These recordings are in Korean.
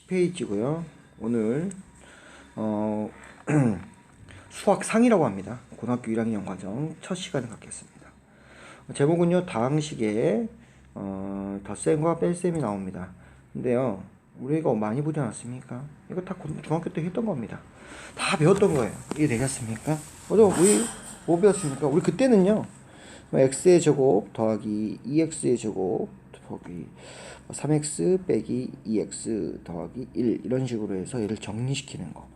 10페이지고요. 오늘 수학 상이라고 합니다. 고등학교 1학년 과정 첫 시간을 갖겠습니다. 제목은요, 다항식에 덧셈과 뺄셈이 나옵니다. 근데요, 우리가 많이 보지 않았습니까? 이거 다 중학교 때 했던 겁니다. 다 배웠던 거예요. 이해되셨습니까? 우리 뭐 배웠습니까? 우리 그때는요, x의 제곱 더하기 2x의 제곱 더하기 3x 빼기 2x 더하기 1 이런 식으로 해서 얘를 정리시키는 거.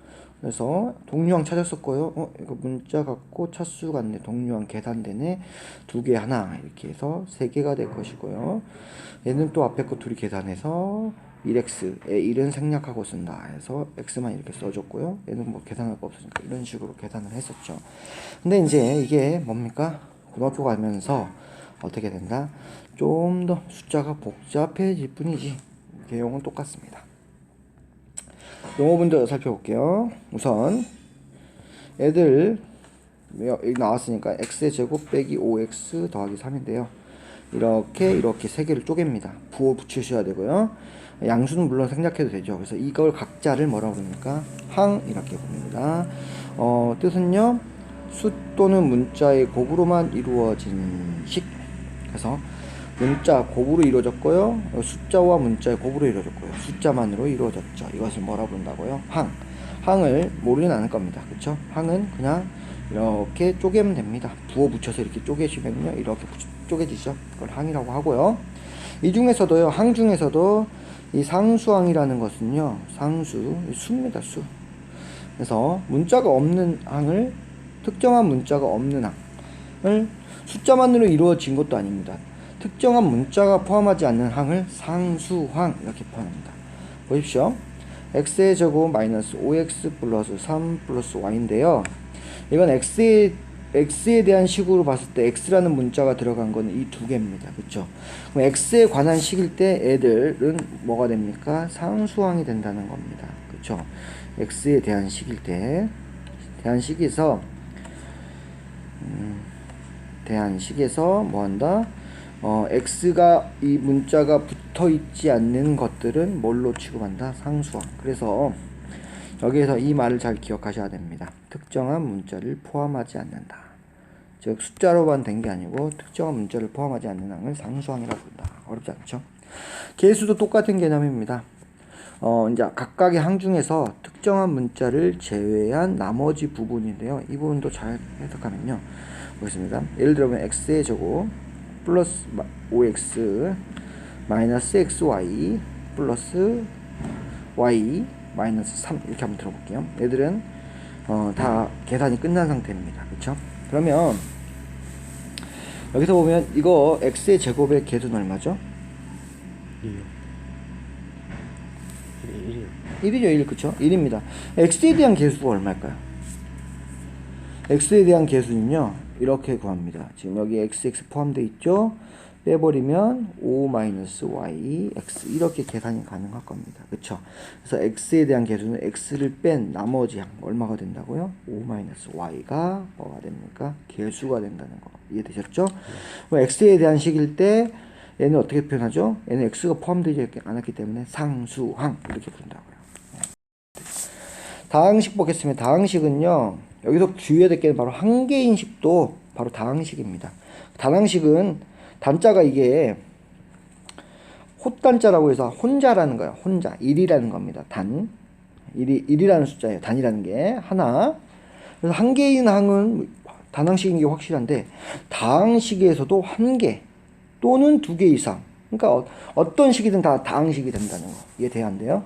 그래서 동류항 찾았었고요. 이거 문자 같고 차수 같네. 동류항 계산되네. 두 개 하나 이렇게 해서 세 개가 될 것이고요. 얘는 또 앞에 거 둘이 계산해서 1x에 1은 생략하고 쓴다 해서 x만 이렇게 써줬고요. 얘는 뭐 계산할 거 없으니까 이런 식으로 계산을 했었죠. 근데 이제 이게 뭡니까? 고등학교 가면서 어떻게 된다? 좀 더 숫자가 복잡해질 뿐이지 내용은 똑같습니다. 용어분들 살펴볼게요. 우선 애들 여기 나왔으니까 x의 제곱 빼기 5x 더하기 3인데요. 이렇게 세 개를 쪼갭니다. 부호 붙이셔야 되고요. 양수는 물론 생략해도 되죠. 그래서 이걸 각자를 뭐라고 부릅니까? 항 이렇게 부릅니다. 뜻은요, 수 또는 문자의 곱으로만 이루어진 식. 그래서 문자 곱으로 이루어졌고요. 숫자와 문자의 곱으로 이루어졌고요. 숫자만으로 이루어졌죠. 이것을 뭐라 부른다고요? 항. 항을 모르진 않을 겁니다. 그쵸? 항은 그냥 이렇게 쪼개면 됩니다. 부호 붙여서 이렇게 쪼개시면요, 이렇게 쪼개지죠. 그걸 항이라고 하고요. 이 중에서도요, 항 중에서도 이 상수항이라는 것은요, 수입니다. 수. 그래서 문자가 없는 항을, 특정한 문자가 없는 항을 숫자만으로 이루어진 것도 아닙니다. 특정한 문자가 포함하지 않는 항을 상수항 이렇게 표현합니다. 보십시오. x의 제곱 마이너스 5x 플러스 3 플러스 y인데요. 이건 x에 대한 식으로 봤을 때 x라는 문자가 들어간 거는 이 두 개입니다. 그쵸? 그럼 x에 관한 식일 때 애들은 뭐가 됩니까? 상수항이 된다는 겁니다. 그쵸? x에 대한 식일 때 대한식에서 뭐한다? x가 이 문자가 붙어 있지 않는 것들은 뭘로 취급한다? 상수항. 그래서 여기에서 이 말을 잘 기억하셔야 됩니다. 특정한 문자를 포함하지 않는다. 즉 숫자로만 된 게 아니고 특정한 문자를 포함하지 않는 항을 상수항이라고 부른다. 어렵지 않죠? 계수도 똑같은 개념입니다. 이제 각각의 항 중에서 특정한 문자를 제외한 나머지 부분인데요. 이 부분도 잘 해석하면요, 보겠습니다. 예를 들면 x의 제곱 플러스 5x 마이너스 xy 플러스 y 마이너스 3 이렇게 한번 들어볼게요. 얘들은 다 계산이 끝난 상태입니다. 그쵸? 그러면 여기서 보면 이거 x의 제곱의 개수는 얼마죠? 1이죠. 1. 그쵸? 1입니다. x에 대한 개수가 얼마일까요? x에 대한 개수는요, 이렇게 구합니다. 지금 여기 xx 포함되어 있죠? 빼버리면 5-y x 이렇게 계산이 가능할 겁니다. 그쵸? 그래서 x에 대한 개수는 x를 뺀 나머지 항 얼마가 된다고요? 5-y가 뭐가 됩니까? 개수가 된다는 거 이해되셨죠? 그럼 x에 대한 식일 때 얘는 어떻게 표현하죠? 얘는 x가 포함되지 않았기 때문에 상수항 이렇게 부른다고요. 다항식 보겠습니다. 다항식은요, 여기서 주의해야 될 게 바로 한 개인 식도 바로 다항식입니다. 다항식은 단자가 이게 헛단자라고 해서 혼자라는 거예요. 혼자. 1이라는 겁니다. 1이라는 숫자예요. 단이라는 게 하나. 그래서 한 개인 항은 단항식인 게 확실한데 다항식에서도 한 개 또는 두 개 이상. 그러니까 어떤 식이든 다 다항식이 된다는 거. 이해돼야 한대요.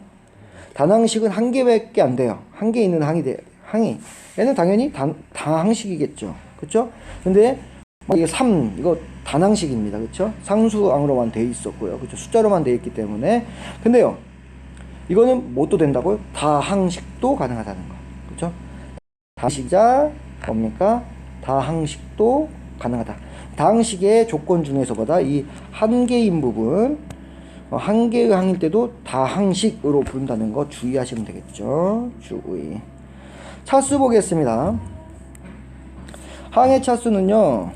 단항식은 한 개밖에 안 돼요. 한 개 있는 항이. 얘는 당연히 다항식이겠죠. 그쵸? 근데 이게 3, 이거 단항식입니다. 그쵸? 상수항으로만 돼 있었고요. 그쵸? 숫자로만 돼 있기 때문에. 근데요, 이거는 뭣도 된다고요? 다항식도 가능하다는 거. 그쵸? 다항식이자 뭡니까? 다항식도 가능하다. 다항식의 조건 중에서보다 이 한 개인 부분, 한 개의 항일 때도 다항식으로 부른다는 거 주의하시면 되겠죠. 주의. 차수 보겠습니다. 항의 차수는요,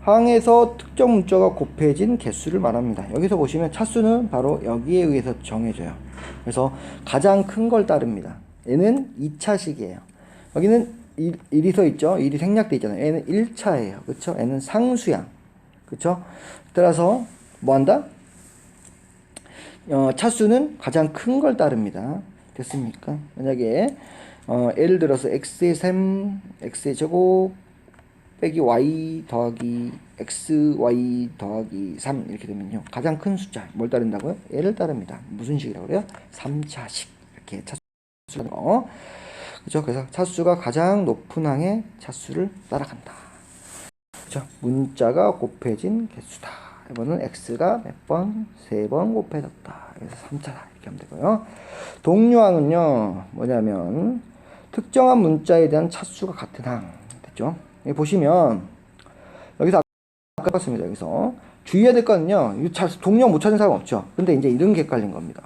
항에서 특정 문자가 곱해진 개수를 말합니다. 여기서 보시면 차수는 바로 여기에 의해서 정해져요. 그래서 가장 큰 걸 따릅니다. 얘는 2차식이에요. 여기는 1이 서 있죠. 1이 생략돼 있잖아요. 얘는 1차예요. 그쵸? 얘는 상수양. 그쵸? 따라서 뭐 한다? 차수는 가장 큰 걸 따릅니다. 됐습니까? 만약에 예를 들어서 x의 3, x의 제곱 빼기 y 더하기 xy 더하기 3 이렇게 되면요. 가장 큰 숫자 뭘 따른다고요? 얘를 따릅니다. 무슨 식이라고 그래요? 3차식. 이렇게 차수라는 거. 그죠? 그래서 차수가 가장 높은 항의 차수를 따라간다. 그죠? 문자가 곱해진 개수다. 이번은 x가 몇 번? 3번 곱해졌다. 그래서 3차다. 이렇게 하면 되고요. 동류항은요. 뭐냐면 특정한 문자에 대한 차수가 같은 항. 됐죠? 여기 보시면 여기서 아까 봤습니다. 여기서 주의해야 될 거는요. 이 동류항 못 찾는 사람 없죠. 근데 이제 이런 게 헷갈린 겁니다.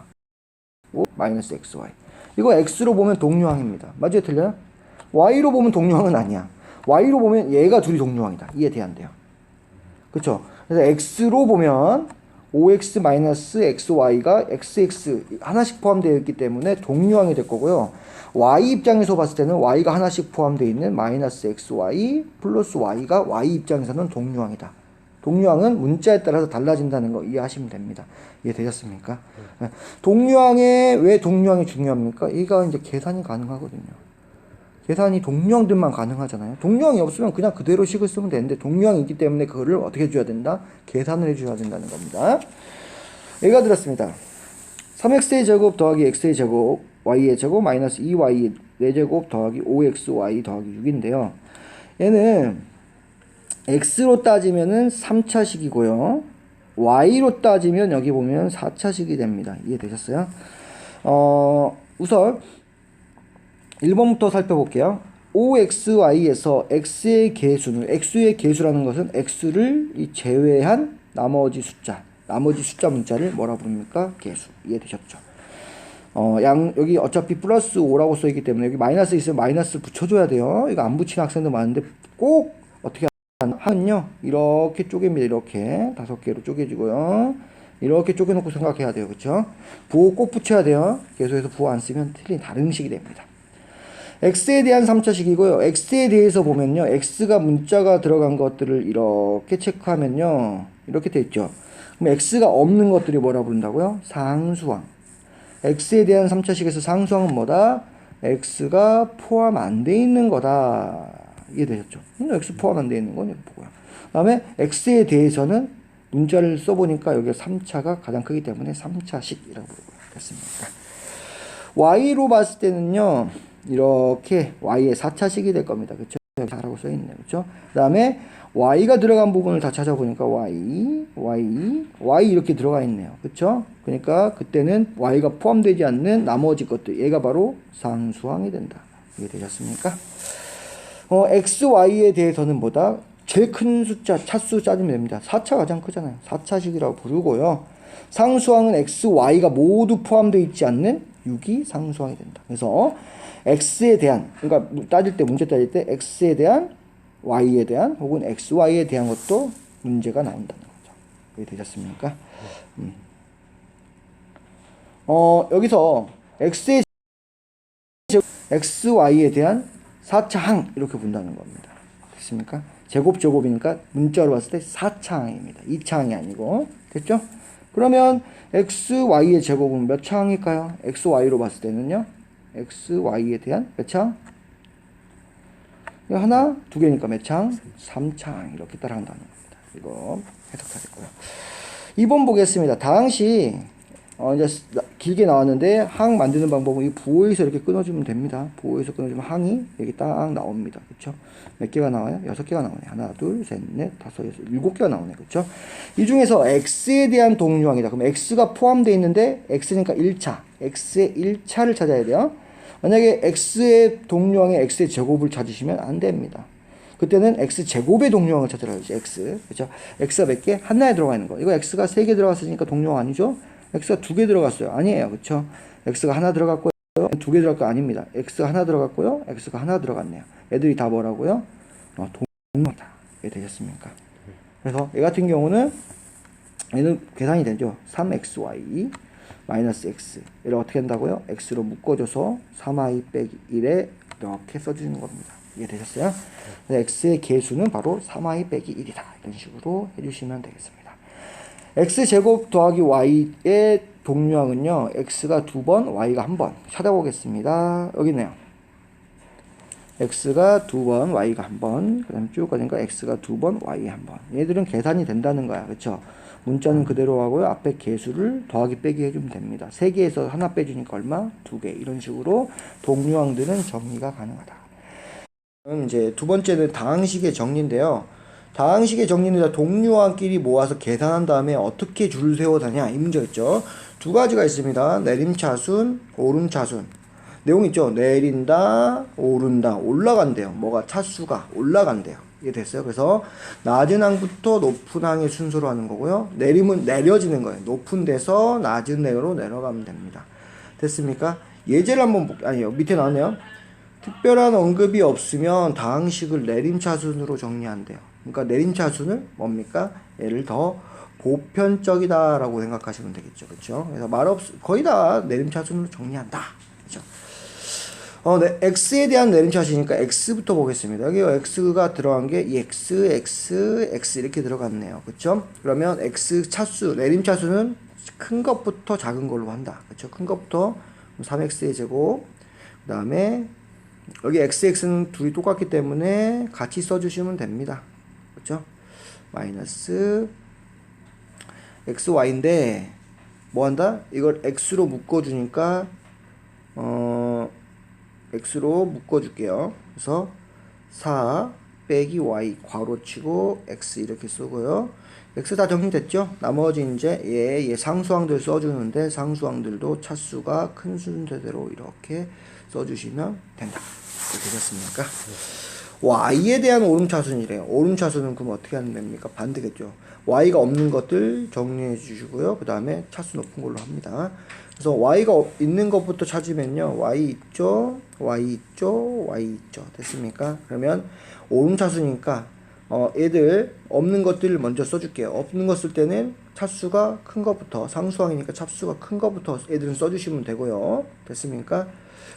마이너스 xy. 이거 x로 보면 동류항입니다. 맞아요? 틀려요? y로 보면 동류항은 아니야. y로 보면 얘가 둘이 동류항이다. 이해 돼야 안 돼요? 그쵸? 그래서 x로 보면 5x-xy가 xx 하나씩 포함되어 있기 때문에 동류항이 될 거고요. y 입장에서 봤을 때는 y가 하나씩 포함되어 있는 마이너스 xy 플러스 y가 y 입장에서는 동류항이다. 동류항은 문자에 따라서 달라진다는 거 이해하시면 됩니다. 이해되셨습니까? 네. 동류항에 왜 동류항이 중요합니까? 이가 이제 계산이 가능하거든요. 계산이 동류항들만 가능하잖아요. 동류항이 없으면 그냥 그대로 식을 쓰면 되는데 동류항이 있기 때문에 그거를 어떻게 해줘야 된다? 계산을 해줘야 된다는 겁니다. 예가 들었습니다. 3x의 제곱 더하기 x의 제곱 y의 제곱 마이너스 2y 4제곱 더하기 5xy 더하기 6인데요. 얘는 x로 따지면은 3차식이고요. y로 따지면 여기 보면 4차식이 됩니다. 이해되셨어요? 우선 1번부터 살펴볼게요. 5xy에서 x의 개수는 x의 개수라는 것은 x를 제외한 나머지 숫자 문자를 뭐라 부릅니까? 개수. 이해되셨죠? 여기 어차피 플러스 5라고 써있기 때문에 여기 마이너스 있으면 마이너스 붙여줘야 돼요. 이거 안 붙이는 학생도 많은데 꼭 어떻게 하면요. 이렇게 쪼갭니다. 이렇게 5개로 쪼개지고요. 이렇게 쪼개놓고 생각해야 돼요. 그쵸? 부호 꼭 붙여야 돼요. 계속해서 부호 안 쓰면 틀린 다른 식이 됩니다. x에 대한 3차식이고요. x에 대해서 보면요. x가 문자가 들어간 것들을 이렇게 체크하면요. 이렇게 돼 있죠. 그럼 x가 없는 것들이 뭐라 부른다고요? 상수항. x에 대한 3차식에서 상수항은 뭐다? x가 포함 안 돼 있는 거다. 이해되셨죠? x 포함 안 돼 있는 건 이거 보고요. 그 다음에 x에 대해서는 문자를 써보니까 여기가 3차가 가장 크기 때문에 3차식이라고 부르고요. 됐습니까? y로 봤을 때는요. 이렇게 y의 4차식이 될 겁니다. 그쵸? 여기 4라고 써있네요. 그쵸? 그 다음에 y가 들어간 부분을 다 찾아보니까 y 이렇게 들어가 있네요. 그쵸? 그러니까 그때는 y가 포함되지 않는 나머지 것들 얘가 바로 상수항이 된다. 이게 되셨습니까? xy에 대해서는 뭐다? 제일 큰 숫자 차수 짜주면 됩니다. 4차 가장 크잖아요. 4차식이라고 부르고요. 상수항은 x, y가 모두 포함되어 있지 않는 6이 상수항이 된다. 그래서 x에 대한, 그러니까 문제 따질 때 x에 대한, y에 대한, 혹은 xy에 대한 것도 문제가 나온다는 거죠. 이해 되셨습니까? 여기서 x의 xy에 대한 4차 항 이렇게 본다는 겁니다. 됐습니까? 제곱이니까 문자로 봤을 때 4차 항입니다. 2차 항이 아니고. 됐죠? 그러면 xy의 제곱은 몇 차 항일까요? xy로 봤을 때는요. xy에 대한 몇 차? 하나, 두 개니까 몇 차? 3차 이렇게 따라간다는 겁니다. 이거 해석다 됐고요. 2번 보겠습니다. 당시 이제 길게 나왔는데 항 만드는 방법은 이 부호에서 이렇게 끊어주면 됩니다. 부호에서 끊어주면 항이 여기 딱 나옵니다. 그렇죠? 몇 개가 나와요? 6개가 나오네. 하나, 둘, 셋, 넷, 다섯, 여섯, 7개가 나오네. 그렇죠? 이 중에서 x에 대한 동류항이다. 그럼 x가 포함되어 있는데 x니까 1차. x의 1차를 찾아야 돼요. 만약에 x의 동류항에 x의 제곱을 찾으시면 안 됩니다. 그때는 x제곱의 동류항을 찾으라야지. x. 그렇죠? x가 몇 개? 하나에 들어가 있는 거. 이거 x가 3개 들어갔으니까 동류항 아니죠? x가 2개 들어갔어요. 아니에요. 그쵸? x가 하나 들어갔고요. 2개 들어갈 거 아닙니다. x가 하나 들어갔고요. x가 하나 들어갔네요. 애들이 다 뭐라고요? 동류항이다. 이해 되셨습니까? 그래서 얘 같은 경우는 얘는 계산이 되죠. 3xy 마이너스 x. 얘를 어떻게 한다고요? x로 묶어줘서 3y 빼기 1에 이렇게 써주는 겁니다. 이해되셨어요? x의 개수는 바로 3y 빼기 1이다. 이런 식으로 해주시면 되겠습니다. x제곱 더하기 y의 동류항은요. x가 2번, y가 1번. 찾아보겠습니다. 여기 있네요. x가 2번, y가 1번. 그 다음에 쭉 가니까 x가 2번, y 1번. 얘들은 계산이 된다는 거야. 그쵸? 문자는 그대로 하고요. 앞에 개수를 더하기 빼기 해주면 됩니다. 3개에서 하나 빼주니까 얼마? 2개. 이런 식으로 동류항들은 정리가 가능하다. 이제 두 번째는 다항식의 정리인데요. 다항식의 정리는 동류항끼리 모아서 계산한 다음에 어떻게 줄 세워다냐 이 문제였죠. 두 가지가 있습니다. 내림차순, 오름차순. 내용 있죠. 내린다, 오른다, 올라간대요. 뭐가 차수가 올라간대요. 이게 됐어요. 그래서 낮은 항부터 높은 항의 순서로 하는 거고요. 내림은 내려지는 거예요. 높은 데서 낮은 데로 내려가면 됩니다. 됐습니까? 예제를 한번 아니요 밑에 나왔네요. 특별한 언급이 없으면 다항식을 내림차순으로 정리한대요. 그러니까 내림차순을 뭡니까? 얘를 더 보편적이다라고 생각하시면 되겠죠. 그렇죠? 그래서 거의 다 내림차순으로 정리한다. 그렇죠? 네, x에 대한 내림차순이니까 x부터 보겠습니다. 여기 x가 들어간 게 x 이렇게 들어갔네요. 그렇죠? 그러면 x 차수, 내림차순은 큰 것부터 작은 걸로 한다. 그렇죠? 큰 것부터 3x의 제곱, 그 다음에 여기 x는 둘이 똑같기 때문에 같이 써주시면 됩니다. 그렇죠? 마이너스 xy인데 뭐 한다? 이걸 x로 묶어주니까 x로 묶어줄게요. 그래서 4 빼기 y 괄호치고 x 이렇게 쓰고요. x 다 정리됐죠? 나머지 이제 얘 상수항들 써주는데 상수항들도 차수가 큰 순서대로 이렇게 써주시면 된다. 되셨습니까? y에 대한 오름차순이래요. 오름차순은 그럼 어떻게 하면 됩니까? 반대겠죠. y가 없는 것들 정리해 주시고요. 그 다음에 차수 높은 걸로 합니다. 그래서 y가 있는 것부터 찾으면요. y 있죠? y 있죠? y 있죠. 됐습니까? 그러면 오름차순이니까 얘들 없는 것들을 먼저 써줄게요. 없는 것 쓸 때는 차수가 큰 것부터 상수항이니까 차수가 큰 것부터 애들은 써주시면 되고요. 됐습니까?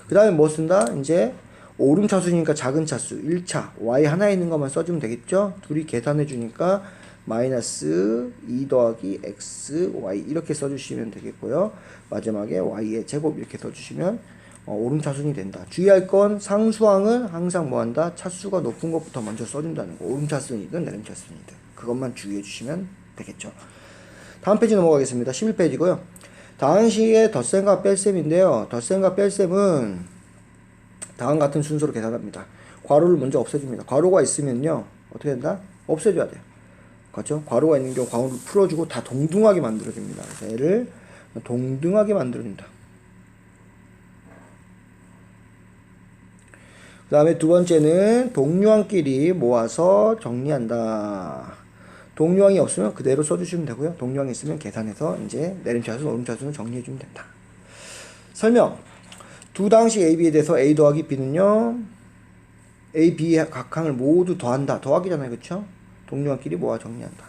그 다음에 뭐 쓴다? 이제 오름차순이니까 작은 차수 1차 y 하나 있는 것만 써주면 되겠죠. 둘이 계산해 주니까 마이너스 2 더하기 x y 이렇게 써주시면 되겠고요. 마지막에 y의 제곱 이렇게 써주시면 오름차순이 된다. 주의할 건 상수항은 항상 뭐한다? 차수가 높은 것부터 먼저 써준다는 거. 오름차순이든 내림차순이든 그것만 주의해 주시면 되겠죠. 다음 페이지 넘어가겠습니다. 11페이지고요. 다항식의 덧셈과 뺄셈인데요. 덧셈과 뺄셈은 다음 같은 순서로 계산합니다. 괄호를 먼저 없애줍니다. 괄호가 있으면요. 어떻게 된다? 없애줘야 돼요. 그렇죠? 괄호가 있는 경우 괄호를 풀어주고 다 동등하게 만들어줍니다. 그래서 얘를 동등하게 만들어준다. 그 다음에 두 번째는 동류항끼리 모아서 정리한다. 동류항이 없으면 그대로 써주시면 되고요. 동류항이 있으면 계산해서 이제 내림차순, 오름차순을 정리해주면 된다. 설명. 두 다항식 A, B에 대해서 A 더하기 B는요. A, B 각 항을 모두 더한다. 더하기잖아요. 그쵸? 동류항끼리 모아 정리한다.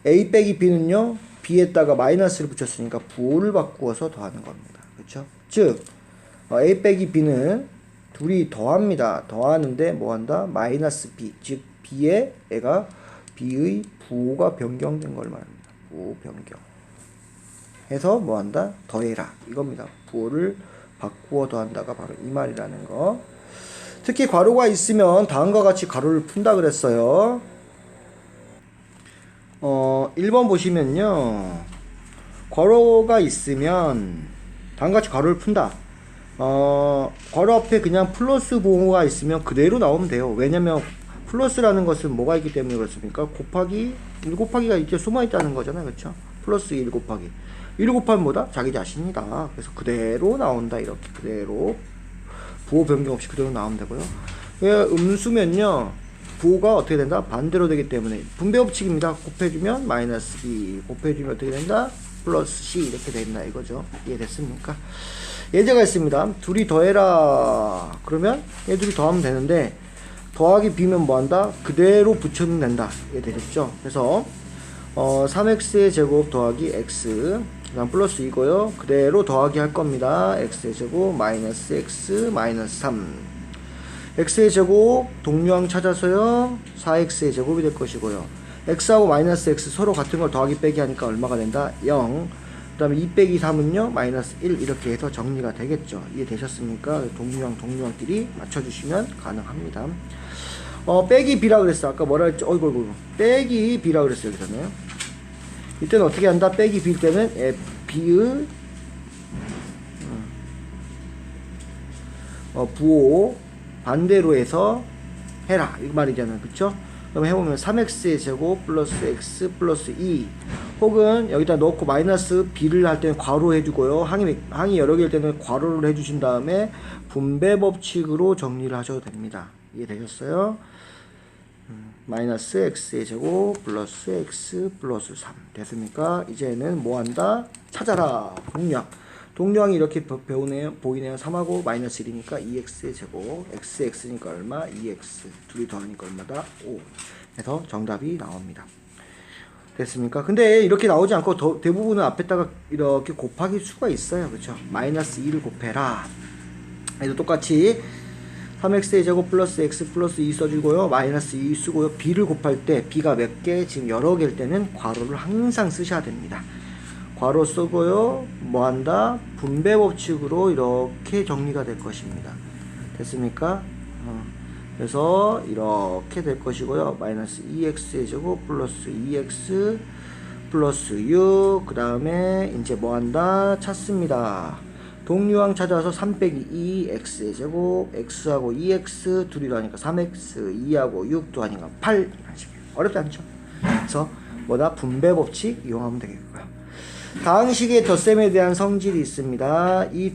A 빼기 B는요. B에다가 마이너스를 붙였으니까 부호를 바꾸어서 더하는 겁니다. 그쵸? 즉 A 빼기 B는 둘이 더합니다. 더하는데 뭐한다? 마이너스 B. 즉 B에 애가 B의 부호가 변경된 걸 말합니다. 부호 변경. 해서 뭐한다? 더해라. 이겁니다. 부호를 바꾸어 더한다가 바로 이 말이라는 거. 특히 괄호가 있으면 다음과 같이 괄호를 푼다 그랬어요. 1번 보시면요. 괄호가 있으면 다음과 같이 괄호를 푼다. 괄호 앞에 그냥 플러스 부호가 있으면 그대로 나오면 돼요. 왜냐면 플러스라는 것은 뭐가 있기 때문에 그렇습니까? 곱하기 1 곱하기가 이제 숨어 있다는 거잖아요. 그렇죠? 플러스 1 곱하기 1 곱하면 뭐다? 자기 자신이다. 그래서 그대로 나온다. 이렇게 그대로 부호 변경 없이 그대로 나오면 되고요. 음수면요. 부호가 어떻게 된다? 반대로 되기 때문에 분배 법칙입니다. 곱해주면 마이너스 B, 곱해주면 어떻게 된다? 플러스 C 이렇게 된다 이거죠. 이해됐습니까? 예제가 있습니다. 둘이 더해라. 그러면 얘 둘이 더하면 되는데 더하기 b면 뭐한다? 그대로 붙여면 된다. 이해되셨죠? 그래서 3x의 제곱 더하기 x 그다음 플러스 이고요. 그대로 더하기 할 겁니다. x의 제곱 마이너스 x 마이너스 3 x의 제곱 동류항 찾아서요. 4x의 제곱이 될 것이고요. x하고 마이너스 x 서로 같은 걸 더하기 빼기 하니까 얼마가 된다? 0. 그 다음에 2 빼기 3은요 마이너스 1 이렇게 해서 정리가 되겠죠. 이해되셨습니까? 동류항끼리 맞춰주시면 가능합니다. 빼기 b라 그랬어. 아까 뭐라 했죠? 어이구 빼기 b라 그랬어요. 여기서는 이때는 어떻게 한다? 빼기 b일 때는 b의 부호 반대로 해서 해라 이 말이잖아요. 그쵸? 그럼 해보면 3x의 제곱 플러스 x 플러스 2 혹은 여기다 넣고 마이너스 b를 할 때는 괄호 해주고요. 항이 여러 개일 때는 괄호를 해주신 다음에 분배 법칙으로 정리를 하셔도 됩니다. 이해되셨어요? 마이너스 x의 제곱 플러스 x 플러스 3 됐습니까? 이제는 뭐한다? 찾아라. 동류항이 이렇게 보이네요. 3하고 마이너스 1이니까 2x의 제곱 x니까 얼마? 2x 둘이 더하니까 얼마다? 5 해서 정답이 나옵니다. 됐습니까? 근데 이렇게 나오지 않고 대부분은 앞에다가 이렇게 곱하기 수가 있어요. 그렇죠? 마이너스 2를 곱해라. 얘도 똑같이 3x의 제곱 플러스 x 플러스 2 써주고요. 마이너스 2 쓰고요. b를 곱할 때 b가 몇 개? 지금 여러 개일 때는 괄호를 항상 쓰셔야 됩니다. 괄호 쓰고요. 뭐한다? 분배 법칙으로 이렇게 정리가 될 것입니다. 됐습니까? 그래서 이렇게 될 것이고요. 마이너스 2x의 제곱 플러스 2x 플러스 6 그 다음에 이제 뭐한다? 찾습니다. 동류항 찾아서 3 빼기 2 x의 제곱 x하고 2x 둘이 더하니까 3x 2하고 6 더하니까 8 이런 식이에요. 어렵지 않죠? 그래서 뭐다? 분배 법칙 이용하면 되겠고요. 다음 식의 덧셈에 대한 성질이 있습니다. 이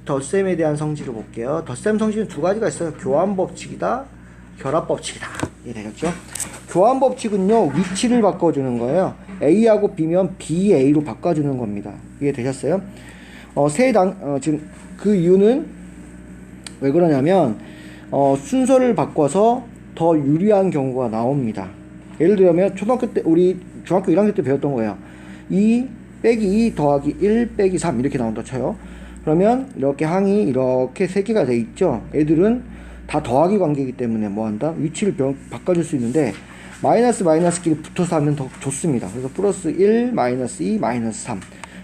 덧셈에 대한 성질을 볼게요. 덧셈 성질은 두 가지가 있어요. 교환 법칙이다, 결합 법칙이다. 이해되겠죠? 교환 법칙은요, 위치를 바꿔주는 거예요. A하고 B면 BA로 바꿔주는 겁니다. 이해되셨어요? 지금 그 이유는 왜 그러냐면, 순서를 바꿔서 더 유리한 경우가 나옵니다. 예를 들면, 초등학교 때, 우리 중학교 1학년 때 배웠던 거예요. 2 빼기 2 더하기 1 빼기 3 이렇게 나온다 쳐요. 그러면 이렇게 항이 이렇게 3개가 돼 있죠. 애들은 다 더하기 관계이기 때문에 뭐한다? 위치를 바꿔줄 수 있는데 마이너스끼리 붙어서 하면 더 좋습니다. 그래서 플러스 1 마이너스 2 마이너스 3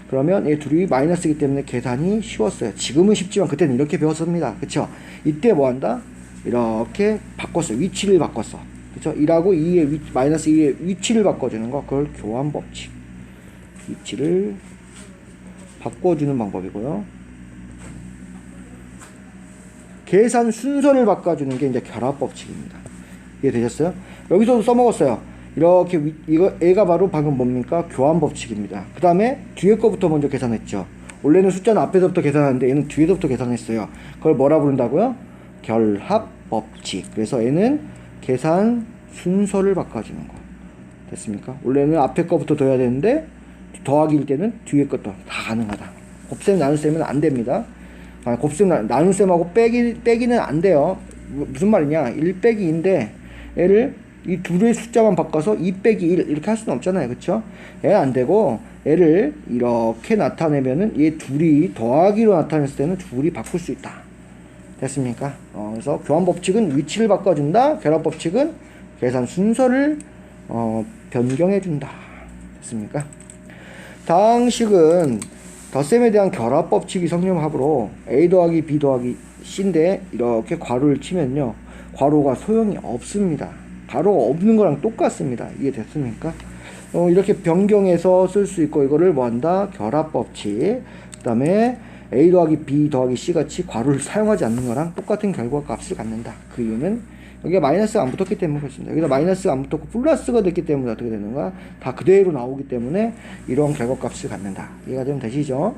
그러면 얘 둘이 마이너스이기 때문에 계산이 쉬웠어요. 지금은 쉽지만 그때는 이렇게 배웠습니다. 그쵸? 이때 뭐한다? 이렇게 바꿨어요. 위치를 바꿨어. 그쵸? 1하고 2의 마이너스 2의 위치를 바꿔주는 거 그걸 교환 법칙. 위치를 바꿔주는 방법이고요. 계산 순서를 바꿔주는 게 이제 결합 법칙입니다. 이해되셨어요? 여기서도 써먹었어요. 이렇게 이거 A가 바로 방금 뭡니까? 교환 법칙입니다. 그 다음에 뒤에 거부터 먼저 계산했죠. 원래는 숫자는 앞에서부터 계산하는데 얘는 뒤에서부터 계산했어요. 그걸 뭐라 부른다고요? 결합 법칙. 그래서 얘는 계산 순서를 바꿔주는 거. 됐습니까? 원래는 앞에 거부터 둬야 되는데 더하기일 때는 뒤에 것도 다 가능하다. 곱셈 나눗셈은 안 됩니다. 곱셈 나눗셈하고 빼기는 안 돼요. 무슨 말이냐? 1 빼기 2인데 얘를 이 둘의 숫자만 바꿔서 2 빼기 1 이렇게 할 수는 없잖아요. 그쵸? 얘 안 되고 얘를 이렇게 나타내면은 얘 둘이 더하기로 나타냈을 때는 둘이 바꿀 수 있다. 됐습니까? 그래서 교환 법칙은 위치를 바꿔준다. 결합 법칙은 계산 순서를 변경해준다. 됐습니까? 다음 식은 덧셈에 대한 결합 법칙이 성립하므로 A 더하기 B 더하기 C인데 이렇게 괄호를 치면요. 괄호가 소용이 없습니다. 괄호가 없는 거랑 똑같습니다. 이해됐습니까? 이렇게 변경해서 쓸 수 있고 이거를 뭐한다? 결합 법칙. 그 다음에 A 더하기 B 더하기 C 같이 괄호를 사용하지 않는 거랑 똑같은 결과 값을 갖는다. 그 이유는 여기가 마이너스가 안 붙었기 때문에 그렇습니다. 여기다 마이너스가 안 붙었고 플러스가 됐기 때문에 어떻게 되는가? 다 그대로 나오기 때문에 이런 결과값을 갖는다. 이해가 좀 되시죠?